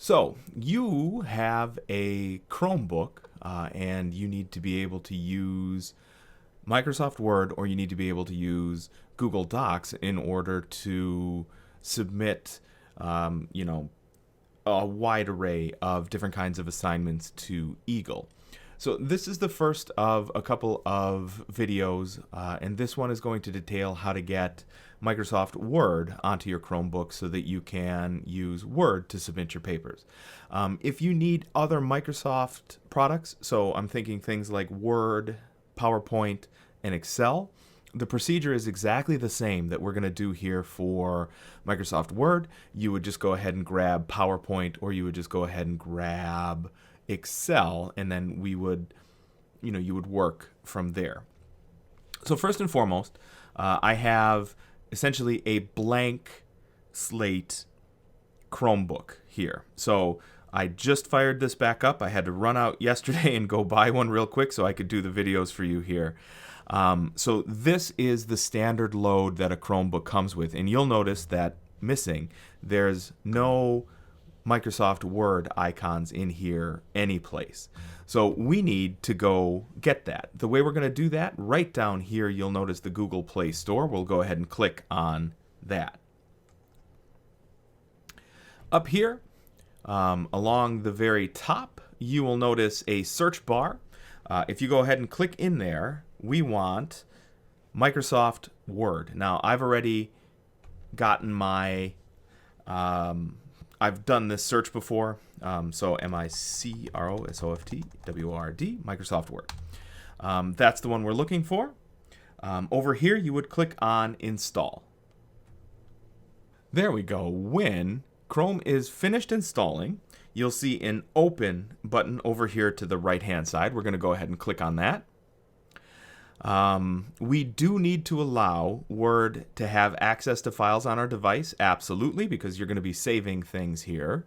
So you have a Chromebook and you need to be able to use Microsoft Word, or you need to be able to use Google Docs in order to submit, a wide array of different kinds of assignments to Eagle. So this is the first of a couple of videos, and this one is going to detail how to get Microsoft Word onto your Chromebook so that you can use Word to submit your papers. If you need other Microsoft products, so I'm thinking things like Word, PowerPoint, and Excel, the procedure is exactly the same that we're going to do here for Microsoft Word. You would just go ahead and grab PowerPoint, or you would just go ahead and grab Excel, and then we would, you would work from there. So first and foremost, I have essentially a blank slate Chromebook here. So I just fired this back up. I had to run out yesterday and go buy one real quick so I could do the videos for you here. So this is the standard load that a Chromebook comes with, and you'll notice that missing, there's no Microsoft Word icons in here anyplace. So we need to go get that. The way we're going to do that, right down here, you'll notice the Google Play Store. We'll go ahead and click on that. Up here, along the very top, you will notice a search bar. If you go ahead and click in there, we want Microsoft Word. Now, I've already gotten my I've done this search before, so MICROSOFTWORD, Microsoft Word. That's the one we're looking for. Over here, you would click on Install. There we go. When Chrome is finished installing, you'll see an Open button over here to the right-hand side. We're going to go ahead and click on that. We do need to allow Word to have access to files on our device, absolutely, because you're going to be saving things here.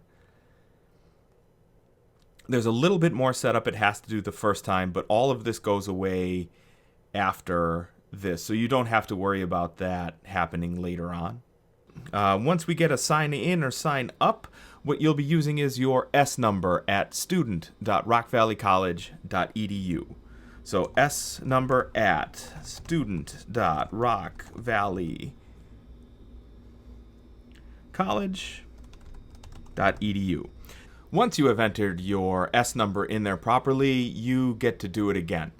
There's a little bit more setup it has to do the first time, but all of this goes away after this, so you don't have to worry about that happening later on. Once we get a sign in or sign up, what you'll be using is your S number at student.rockvalleycollege.edu. So S number at student.rockvalleycollege.edu. Once you have entered your S number in there properly, you get to do it again.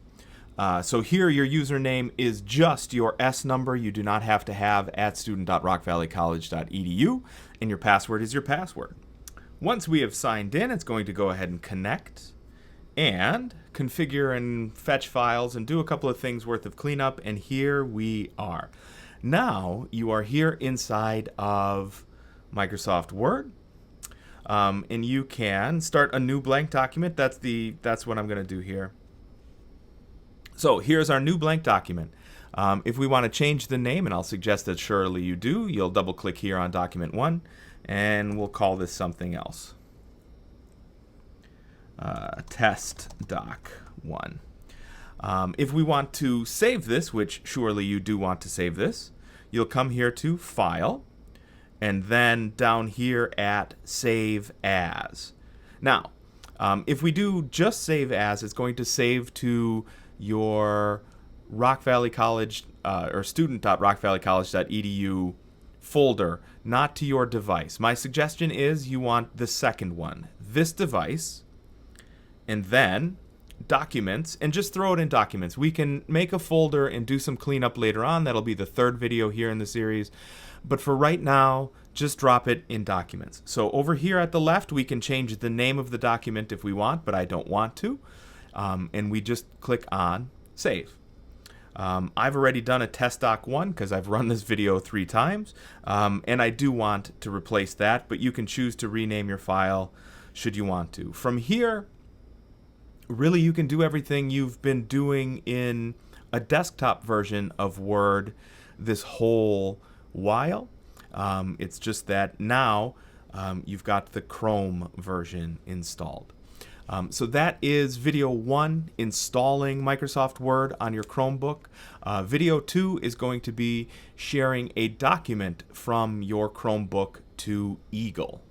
So here your username is just your S number. You do not have to have at student.rockvalleycollege.edu, and your password is your password. Once we have signed in, it's going to go ahead and connect and configure and fetch files and do a couple of things worth of cleanup, and here we are. Now you are here inside of Microsoft Word, and you can start a new blank document. That's what I'm going to do here. So here's our new blank document. If we want to change the name, and I'll suggest that surely you do, you'll double click here on document 1, and we'll call this something else. Test doc 1. If we want to save this, which surely you do want to save this, you'll come here to File, and then down here at Save As. Now, if we do just Save As, it's going to save to your Rock Valley College or student.rockvalleycollege.edu folder, not to your device. My suggestion is you want the second one, this device, and then Documents, and just throw it in Documents. We can make a folder and do some cleanup later on. That'll be the third video here in the series. But for right now, just drop it in Documents. So over here at the left, we can change the name of the document if we want, but I don't want to. And we just click on Save. I've already done a test doc 1 because I've run this video 3 times, and I do want to replace that, but you can choose to rename your file should you want to. From here, really you can do everything you've been doing in a desktop version of Word this whole while. It's just that now you've got the Chrome version installed. So that is video 1, installing Microsoft Word on your Chromebook. Video 2 is going to be sharing a document from your Chromebook to Eagle.